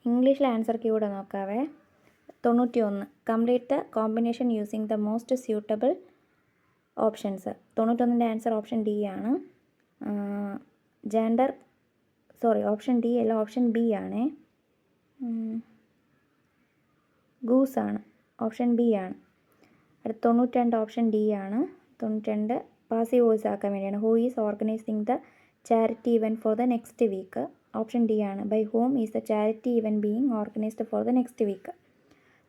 ഇംഗ്ലീഷിലെ answer key കൂടെ നോക്കാവേ. 91 complete the combination using the most suitable options. 91ൻ്റെ ആൻസർ ഓപ്ഷൻ ഡി ആണ്. ഓപ്ഷൻ ഡി അല്ല, ഓപ്ഷൻ ബി ആണേ. ഗൂസാണ്, ഓപ്ഷൻ ബി ആണ്. അടുത്ത 92 ഓപ്ഷൻ ഡി ആണ്. 92 പാസീവ് വോയിസ് ആക്കാൻ വേണ്ടിയാണ്. Who is organising the charity event for the next week. Option D ആണ്. By whom is the charity event being organised for the next week.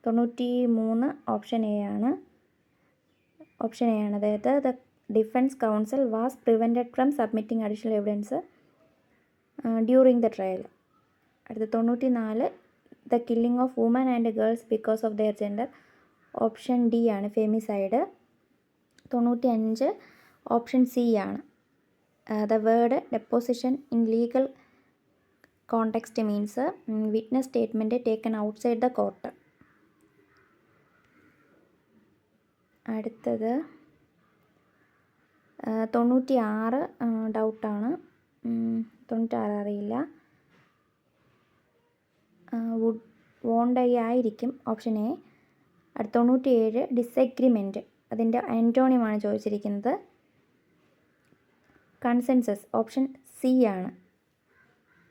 93 option A ആണ്. അതായത് the defence council was prevented from submitting additional evidence during the trial. അടുത്ത 94 the killing of women and girls because of their gender. Option D ആണ്, femicide. 95 option C ആണ്. The word deposition in legal context means witness statement taken outside the court. അടുത്തത് 96 ഡൗട്ടാണ്. 96 അറിയില്ല. വോണ്ട് ഐ ആയിരിക്കും, option A. അടുത്ത 97 ഡിസഗ്രിമെൻറ്റ്, അതിൻ്റെ ആൻറ്റോണിയമാണ് ചോദിച്ചിരിക്കുന്നത്. കൺസെൻസസ്, ഓപ്ഷൻ സി ആണ്.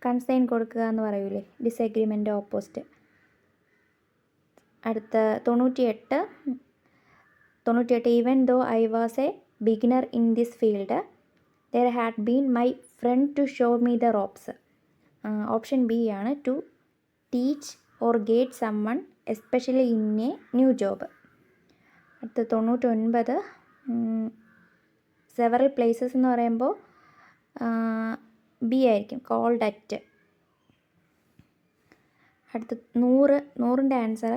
കൺസൈൻ കൊടുക്കുക എന്ന് പറയൂലേ, ഡിസഗ്രിമെൻ്റ് ഓപ്പോസിറ്റ്. അടുത്ത 98 even though I was a beginner in this field there had been my friend to show me the ropes. Option B ആണ്. To teach or guide someone especially in a new job. അടുത്ത 99 several places എന്ന് പറയുമ്പോൾ B ആയിരിക്കും, called at. അടുത്ത 100ൻ്റെ answer